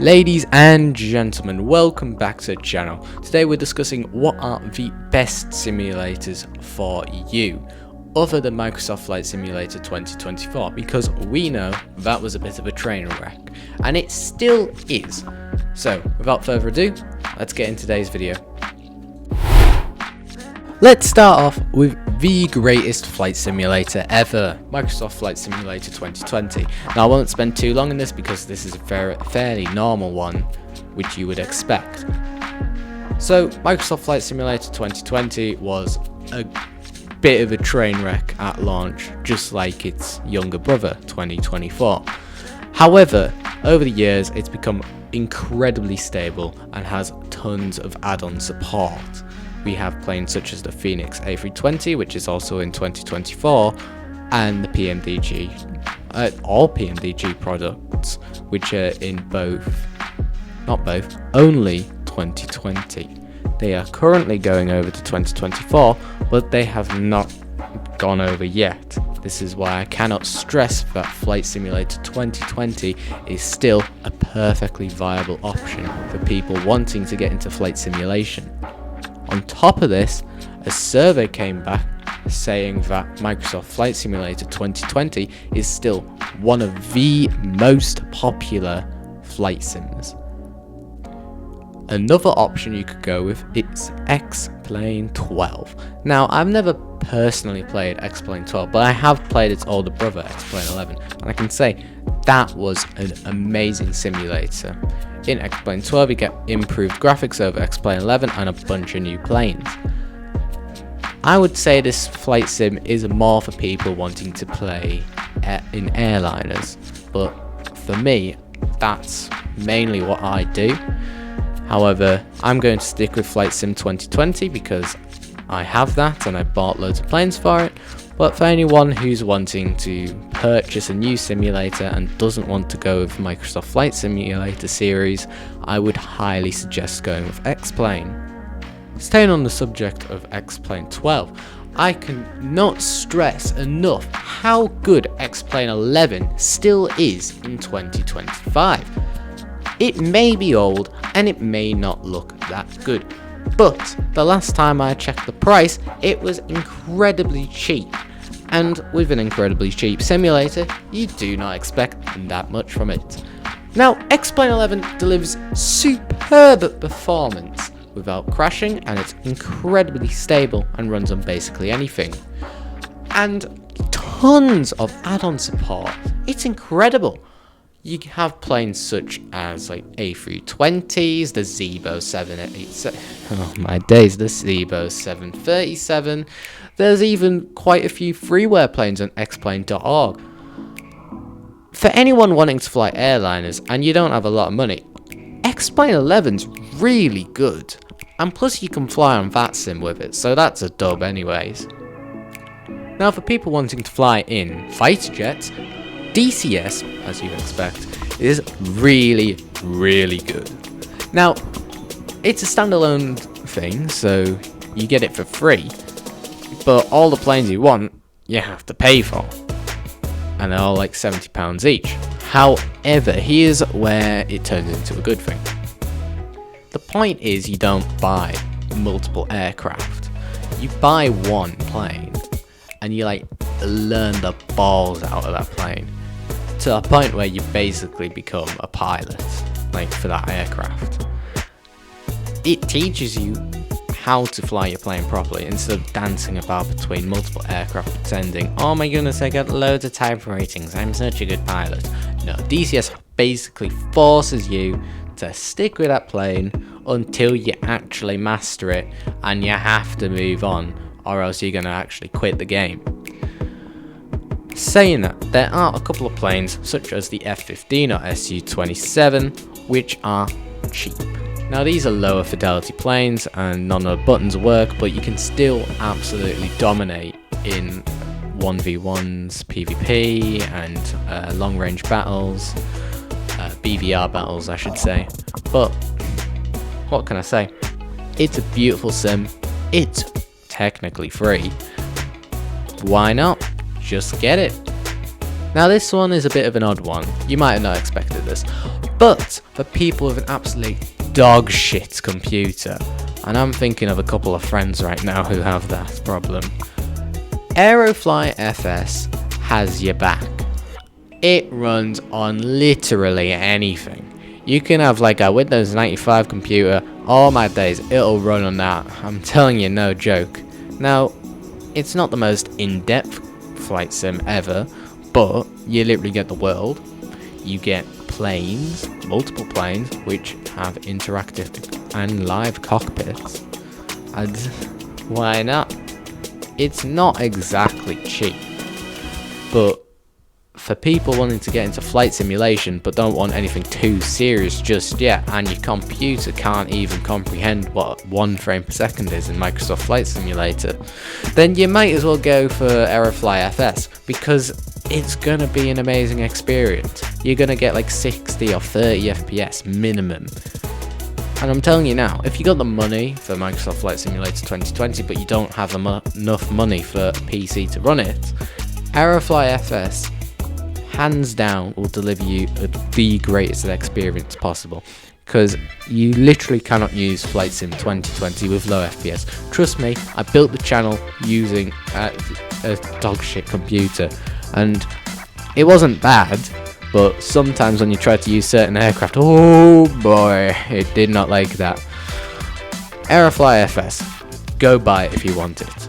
Ladies and gentlemen, welcome back to the channel. Today we're discussing what are the best simulators for you, other than Microsoft Flight Simulator 2024, because we know that was a bit of a train wreck, and it still is. So, without further ado, let's get into today's video. Let's start off with the greatest flight simulator ever, Microsoft Flight Simulator 2020. Now I won't spend too long on this because this is a fairly normal one, which you would expect. So Microsoft Flight Simulator 2020 was a bit of a train wreck at launch, just like its younger brother 2024. However, over the years it's become incredibly stable and has tons of add-on support. We have planes such as the Phoenix A320, which is also in 2024, and the PMDG, all PMDG products, which are in only 2020. They are currently going over to 2024, but they have not gone over yet. This is why I cannot stress that Flight Simulator 2020 is still a perfectly viable option for people wanting to get into flight simulation. On top of this, a survey came back saying that Microsoft Flight Simulator 2020 is still one of the most popular flight sims. Another option you could go with is Xplane 12. Now, I've never personally played Xplane 12, but I have played its older brother, Xplane 11, and I can say that was an amazing simulator. In Xplane 12 you get improved graphics over Xplane 11 and a bunch of new planes. I would say this flight sim is more for people wanting to play in airliners, but for me that's mainly what I do. However, I'm going to stick with Flight Sim 2020 because I have that and I bought loads of planes for it. But for anyone who's wanting to purchase a new simulator and doesn't want to go with Microsoft Flight Simulator series, I would highly suggest going with Xplane. Staying on the subject of Xplane 12, I cannot stress enough how good Xplane 11 still is in 2025. It may be old and it may not look that good, but the last time I checked the price, it was incredibly cheap. And with an incredibly cheap simulator, you do not expect that much from it. Now, Xplane 11 delivers superb performance without crashing, and it's incredibly stable and runs on basically anything. And tons of add-on support. It's incredible. You have planes such as like A320s, the Zebo 787, oh my days, the Zebo 737. There's even quite a few freeware planes on xplane.org. For anyone wanting to fly airliners and you don't have a lot of money, Xplane 11's really good. And plus you can fly on VATSIM with it, so that's a dub anyways. Now for people wanting to fly in fighter jets, DCS, as you'd expect, is really, really good. Now, it's a standalone thing, so you get it for free. But all the planes you want, you have to pay for. And they're all like £70 each. However, here's where it turns into a good thing. The point is you don't buy multiple aircraft. You buy one plane and you like learn the balls out of that plane to a point where you basically become a pilot, like for that aircraft. It teaches you how to fly your plane properly instead of dancing about between multiple aircraft pretending, oh my goodness, I got loads of type ratings, I'm such a good pilot. No, DCS basically forces you to stick with that plane until you actually master it, and you have to move on or else you're going to actually quit the game. Saying that, there are a couple of planes such as the F-15 or Su-27 which are cheap. Now these are lower fidelity planes and none of the buttons work, but you can still absolutely dominate in 1v1s, PvP and long range battles, BVR battles I should say. But what can I say? It's a beautiful sim, it's technically free. Why not? Just get it. Now this one is a bit of an odd one, you might have not expected this, But for people with an absolute dog shit computer, and I'm thinking of a couple of friends right now who have that problem, Aerofly FS has your back. It runs on literally anything. You can have like a Windows 95 computer, all my days, it'll run on that. I'm telling you, no joke. Now, it's not the most in-depth flight sim ever, but you literally get the world. You get planes, multiple planes, which have interactive and live cockpits. And why not? It's not exactly cheap, but for people wanting to get into flight simulation but don't want anything too serious just yet, and your computer can't even comprehend what 1 frame per second is in Microsoft Flight Simulator, then you might as well go for Aerofly FS, because it's gonna be an amazing experience. You're gonna get like 60 or 30 FPS minimum. And I'm telling you now, if you got the money for Microsoft Flight Simulator 2020 but you don't have enough money for a PC to run it, Aerofly FS hands down will deliver you the greatest experience possible, because you literally cannot use Flight Sim 2020 with low FPS. Trust me, I built the channel using a dogshit computer, and it wasn't bad, but sometimes when you try to use certain aircraft, oh boy, it did not like that. Aerofly FS, go buy it if you want it.